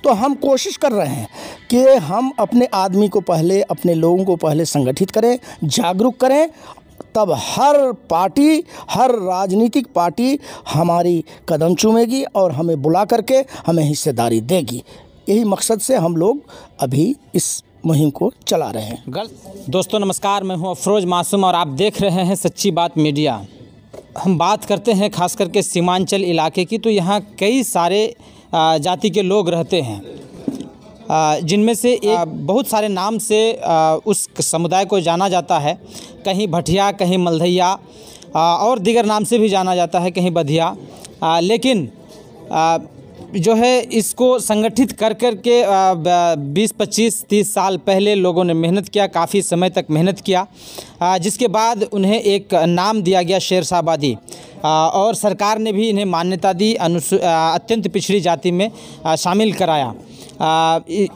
तो हम कोशिश कर रहे हैं कि हम अपने आदमी को पहले, अपने लोगों को पहले संगठित करें, जागरूक करें, तब हर पार्टी, हर राजनीतिक पार्टी हमारी कदम चूमेगी और हमें बुला करके हमें हिस्सेदारी देगी। यही मकसद से हम लोग अभी इस मुहिम को चला रहे हैं। दोस्तों नमस्कार, मैं हूं अफरोज मासूम और आप देख रहे हैं सच्ची बात मीडिया। हम बात करते हैं खास करके सीमांचल इलाके की, तो यहाँ कई सारे जाति के लोग रहते हैं, जिनमें से बहुत सारे नाम से उस समुदाय को जाना जाता है। कहीं भटिया, कहीं मलधैया और दीगर नाम से भी जाना जाता है, कहीं बधिया। लेकिन जो है इसको संगठित कर के 20, 25, 30 साल पहले लोगों ने मेहनत किया, काफ़ी समय तक मेहनत किया, जिसके बाद उन्हें एक नाम दिया गया शेरशाहबादी, और सरकार ने भी इन्हें मान्यता दी, अत्यंत पिछड़ी जाति में शामिल कराया।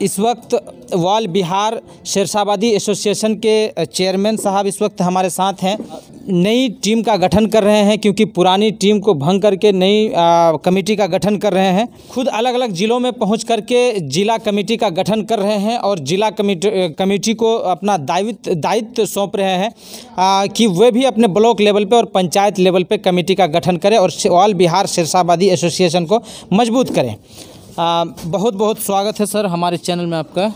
इस वक्त ऑल बिहार शेरशाहबादी एसोसिएशन के चेयरमैन साहब इस वक्त हमारे साथ हैं। नई टीम का गठन कर रहे हैं, क्योंकि पुरानी टीम को भंग करके नई कमेटी का गठन कर रहे हैं। खुद अलग अलग ज़िलों में पहुंच करके जिला कमेटी का गठन कर रहे हैं और जिला कमेटी को अपना दायित्व सौंप रहे हैं कि वे भी अपने ब्लॉक लेवल पे और पंचायत लेवल पे कमेटी का गठन करें और ऑल बिहार शेरशाहबादी एसोसिएशन को मजबूत करें। बहुत बहुत स्वागत है सर हमारे चैनल में आपका।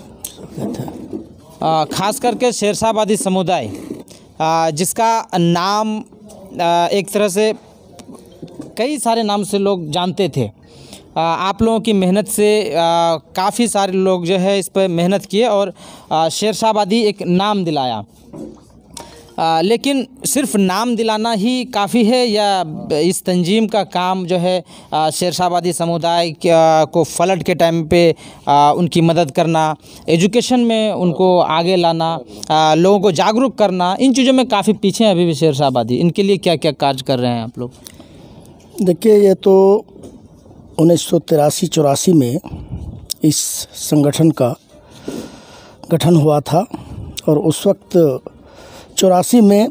खास करके शेरशाहबादी समुदाय, जिसका नाम एक तरह से कई सारे नाम से लोग जानते थे, आप लोगों की मेहनत से काफ़ी सारे लोग जो है इस पर मेहनत किए और शेरशाहबादी एक नाम दिलाया। लेकिन सिर्फ नाम दिलाना ही काफ़ी है या इस तंजीम का काम जो है शेरशाहबादी समुदाय को फ्लड के टाइम पे उनकी मदद करना, एजुकेशन में उनको आगे लाना, लोगों को जागरूक करना, इन चीज़ों में काफ़ी पीछे हैं अभी भी शेरशाहबादी। इनके लिए क्या क्या कार्य कर रहे हैं आप लोग? देखिए, ये तो 1983-84 में इस संगठन का गठन हुआ था और उस वक्त 84 में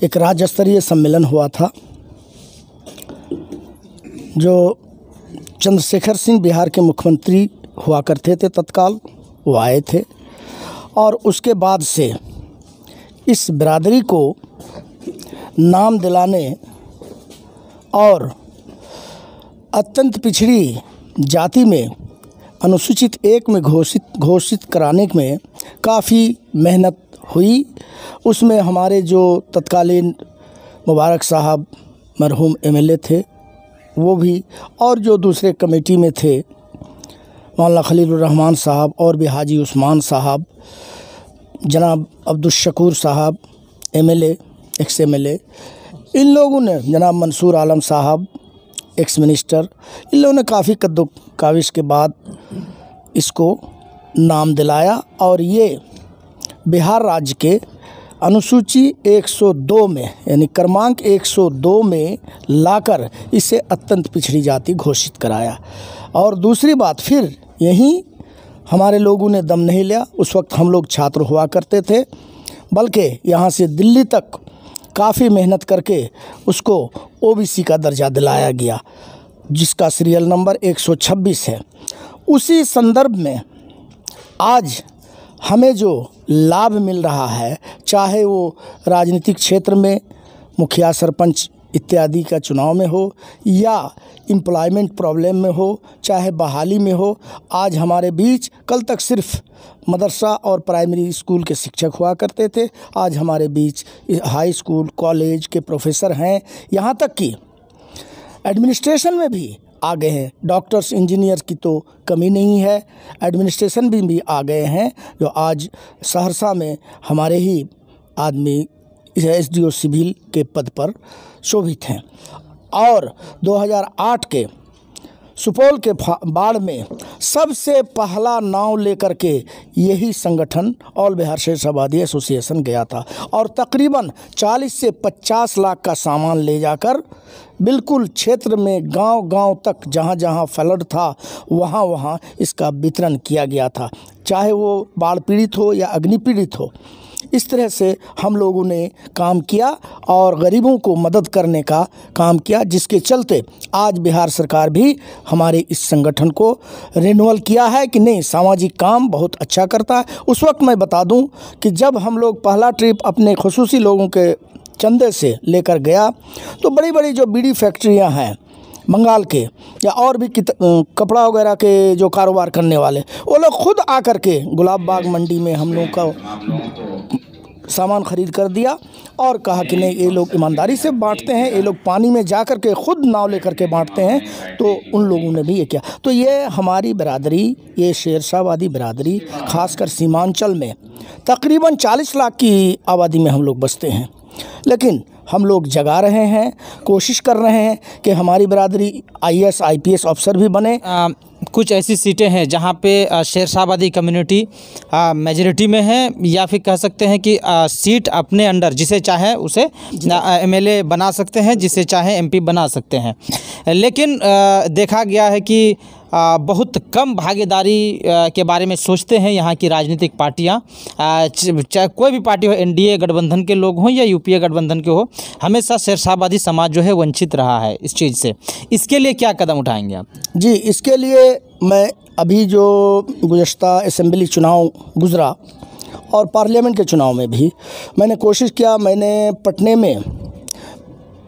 एक राज्य स्तरीय सम्मेलन हुआ था, जो चंद्रशेखर सिंह बिहार के मुख्यमंत्री हुआ करते थे तत्काल, वो आए थे। और उसके बाद से इस बिरादरी को नाम दिलाने और अत्यंत पिछड़ी जाति में अनुसूचित 1 में घोषित कराने में काफ़ी मेहनत हुई। उसमें हमारे जो तत्कालीन मुबारक साहब मरहूम एमएलए थे वो भी, और जो दूसरे कमेटी में थे मौलाना खलीलुर रहमान साहब और भी हाजी उस्मान साहब, जनाब अब्दुल शकूर साहब एमएलए, एक्स एमएलए, इन लोगों ने, जनाब मंसूर आलम साहब एक्स मिनिस्टर, इन लोगों ने काफ़ी कद्दो काविश के बाद इसको नाम दिलाया और ये बिहार राज्य के अनुसूची 102 में, यानी क्रमांक 102 में लाकर इसे अत्यंत पिछड़ी जाति घोषित कराया। और दूसरी बात, फिर यहीं हमारे लोगों ने दम नहीं लिया। उस वक्त हम लोग छात्र हुआ करते थे, बल्कि यहाँ से दिल्ली तक काफ़ी मेहनत करके उसको ओबीसी का दर्जा दिलाया गया, जिसका सीरियल नंबर 126 है। उसी संदर्भ में आज हमें जो लाभ मिल रहा है, चाहे वो राजनीतिक क्षेत्र में मुखिया, सरपंच इत्यादि का चुनाव में हो, या एम्प्लॉयमेंट प्रॉब्लम में हो, चाहे बहाली में हो, आज हमारे बीच, कल तक सिर्फ मदरसा और प्राइमरी स्कूल के शिक्षक हुआ करते थे, आज हमारे बीच हाई स्कूल, कॉलेज के प्रोफेसर हैं, यहाँ तक कि एडमिनिस्ट्रेशन में भी आ गए हैं। डॉक्टर्स, इंजीनियर की तो कमी नहीं है, एडमिनिस्ट्रेशन भी आ गए हैं, जो आज सहरसा में हमारे ही आदमी एसडीओ सिविल के पद पर शोभित हैं। और 2008 के सुपौल के बाढ़ में सबसे पहला नाव लेकर के यही संगठन ऑल बिहार शेरशाहबादी एसोसिएशन गया था और तकरीबन 40 से 50 लाख का सामान ले जाकर बिल्कुल क्षेत्र में गांव-गांव तक जहां-जहां फ्लड था वहां इसका वितरण किया गया था, चाहे वो बाढ़ पीड़ित हो या अग्नि पीड़ित हो। इस तरह से हम लोगों ने काम किया और गरीबों को मदद करने का काम किया, जिसके चलते आज बिहार सरकार भी हमारे इस संगठन को रिन्यूअल किया है कि नहीं, सामाजिक काम बहुत अच्छा करता है। उस वक्त मैं बता दूं कि जब हम लोग पहला ट्रिप अपने खुसूसी लोगों के चंदे से लेकर गया तो बड़ी बड़ी जो बीड़ी फैक्ट्रियां हैं बंगाल के या और भी कपड़ा वगैरह के जो कारोबार करने वाले, वो लोग खुद आकर के गुलाब बाग मंडी में हम लोग का सामान ख़रीद कर दिया और कहा कि नहीं, ये लोग ईमानदारी से बांटते हैं, ये लोग पानी में जा कर के खुद नाव लेकर के बांटते हैं। तो उन लोगों ने भी ये किया। तो ये हमारी बिरादरी, ये शेरशाहवादी बिरादरी, ख़ासकर सीमांचल में तकरीबन 40 लाख की आबादी में हम लोग बसते हैं, लेकिन हम लोग जगा रहे हैं, कोशिश कर रहे हैं कि हमारी बिरादरी IAS IPS अफसर भी बने। कुछ ऐसी सीटें हैं जहां पे शेरशाहवादी कम्युनिटी मेजॉरिटी में है, या फिर कह सकते हैं कि सीट अपने अंडर जिसे चाहे उसे MLA बना सकते हैं, जिसे चाहे MP बना सकते हैं। लेकिन देखा गया है कि बहुत कम भागीदारी के बारे में सोचते हैं यहाँ की राजनीतिक पार्टियाँ, चाहे कोई भी पार्टी हो, NDA गठबंधन के लोग हों या UPA गठबंधन के हो, हमेशा शेरशाहवादी समाज जो है वंचित रहा है इस चीज़ से। इसके लिए क्या कदम उठाएंगे आप? जी, इसके लिए मैं अभी जो गुज़श्ता असेंबली चुनाव गुज़रा और पार्लियामेंट के चुनाव में भी मैंने कोशिश किया, मैंने पटने में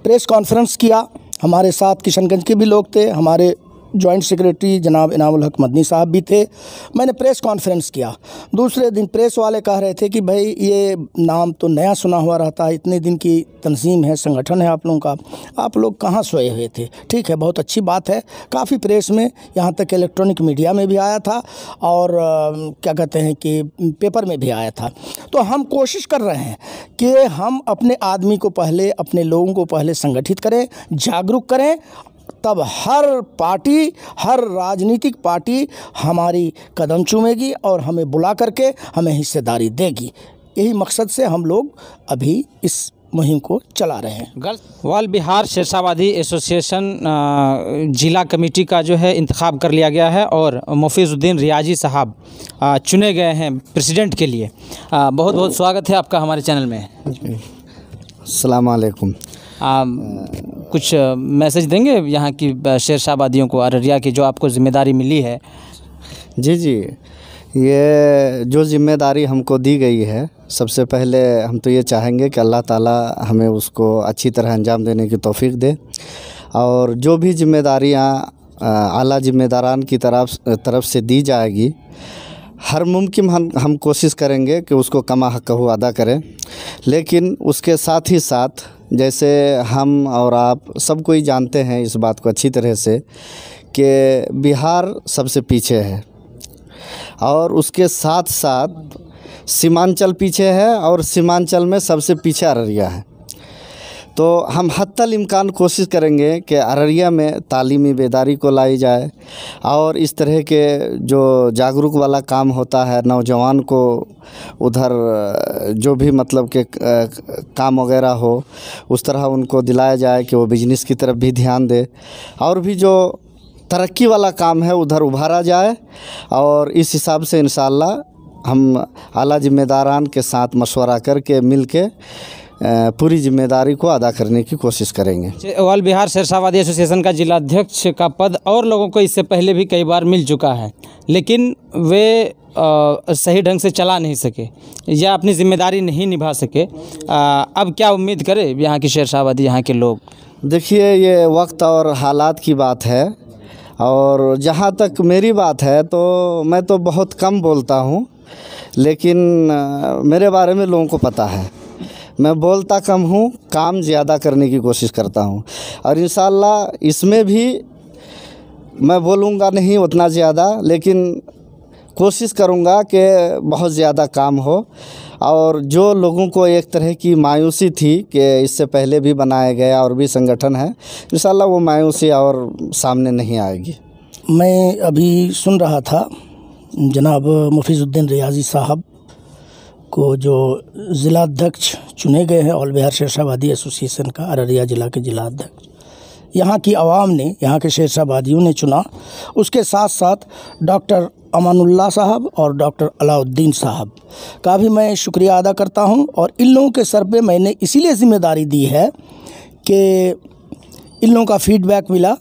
प्रेस कॉन्फ्रेंस किया। हमारे साथ किशनगंज के भी लोग थे, हमारे जॉइंट सेक्रेटरी जनाब इनामुल हक मदनी साहब भी थे। मैंने प्रेस कॉन्फ्रेंस किया। दूसरे दिन प्रेस वाले कह रहे थे कि भाई ये नाम तो नया सुना हुआ रहता है, इतने दिन की तंजीम है, संगठन है आप लोगों का, आप लोग कहाँ सोए हुए थे। ठीक है, बहुत अच्छी बात है। काफ़ी प्रेस में, यहाँ तक इलेक्ट्रॉनिक मीडिया में भी आया था और क्या कहते हैं कि पेपर में भी आया था। तो हम कोशिश कर रहे हैं कि हम अपने आदमी को पहले, अपने लोगों को पहले संगठित करें, जागरूक करें, तब हर पार्टी, हर राजनीतिक पार्टी हमारी कदम चूमेगी और हमें बुला करके हमें हिस्सेदारी देगी। यही मकसद से हम लोग अभी इस मुहिम को चला रहे हैं। ऑल बिहार शेरशाहवादी एसोसिएशन जिला कमेटी का जो है इंतखाब कर लिया गया है और मुफीजुद्दीन रियाजी साहब चुने गए हैं प्रेसिडेंट के लिए। बहुत बहुत स्वागत है आपका हमारे चैनल में। अस्सलाम वालेकुम। कुछ मैसेज देंगे यहाँ की शेरशाहवादियों को, अररिया की जो आपको जिम्मेदारी मिली है? जी, ये जो जिम्मेदारी हमको दी गई है, सबसे पहले हम तो ये चाहेंगे कि अल्लाह ताला हमें उसको अच्छी तरह अंजाम देने की तौफीक दे और जो भी जिम्मेदारियाँ आला जिम्मेदारान की तरफ से दी जाएगी, हर मुमकिन हम कोशिश करेंगे कि उसको कमा हक़हू अदा करें। लेकिन उसके साथ ही साथ, जैसे हम और आप सब कोई जानते हैं इस बात को अच्छी तरह से कि बिहार सबसे पीछे है और उसके साथ साथ सीमांचल पीछे है और सीमांचल में सबसे पीछे अररिया है। तो हम हत्तल इम्कान कोशिश करेंगे कि अररिया में तालीमी बेदारी को लाई जाए और इस तरह के जो जागरूक वाला काम होता है, नौजवान को उधर जो भी मतलब के काम वगैरह हो, उस तरह उनको दिलाया जाए कि वो बिजनेस की तरफ भी ध्यान दे और भी जो तरक्की वाला काम है उधर उभारा जाए। और इस हिसाब से इंशाअल्लाह हम आला जिम्मेदारान के साथ मशवरा करके मिल के पूरी जिम्मेदारी को अदा करने की कोशिश करेंगे। ऑल बिहार शेरशाहवादी एसोसिएशन का जिला अध्यक्ष का पद और लोगों को इससे पहले भी कई बार मिल चुका है, लेकिन वे सही ढंग से चला नहीं सके या अपनी जिम्मेदारी नहीं निभा सके। अब क्या उम्मीद करें यहाँ की शेरशाहवादी, यहाँ के लोग? देखिए, ये वक्त और हालात की बात है और जहाँ तक मेरी बात है तो मैं तो बहुत कम बोलता हूँ, लेकिन मेरे बारे में लोगों को पता है। मैं बोलता कम हूँ, काम ज़्यादा करने की कोशिश करता हूँ और इंशाअल्लाह इसमें भी मैं बोलूँगा नहीं उतना ज़्यादा, लेकिन कोशिश करूँगा कि बहुत ज़्यादा काम हो। और जो लोगों को एक तरह की मायूसी थी कि इससे पहले भी बनाया गया और भी संगठन है, इंशाअल्लाह वो मायूसी और सामने नहीं आएगी। मैं अभी सुन रहा था जनाब मुफीजुद्दीन रियाजी साहब को जो ज़िला अध्यक्ष चुने गए हैं ऑल बिहार शेरशाहवादी एसोसिएशन का, अररिया ज़िला के ज़िला अध्यक्ष यहाँ की आवाम ने, यहाँ के शेरशाहवादियों ने चुना। उसके साथ साथ डॉक्टर अमानुल्लाह साहब और डॉक्टर अलाउद्दीन साहब का भी मैं शुक्रिया अदा करता हूं। और इन लोगों के सर पे मैंने इसीलिए ज़िम्मेदारी दी है कि इन लोगों का फीडबैक मिला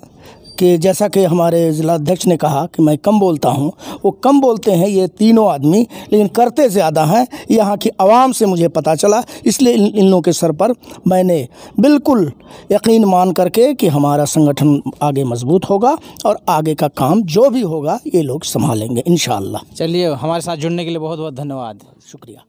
कि जैसा कि हमारे ज़िलाध्यक्ष ने कहा कि मैं कम बोलता हूं, वो कम बोलते हैं ये तीनों आदमी, लेकिन करते ज़्यादा हैं। यहाँ की आवाम से मुझे पता चला, इसलिए इन लोगों के सर पर मैंने बिल्कुल यकीन मान करके कि हमारा संगठन आगे मजबूत होगा और आगे का काम जो भी होगा ये लोग संभालेंगे इंशाअल्लाह। चलिए, हमारे साथ जुड़ने के लिए बहुत बहुत धन्यवाद। शुक्रिया।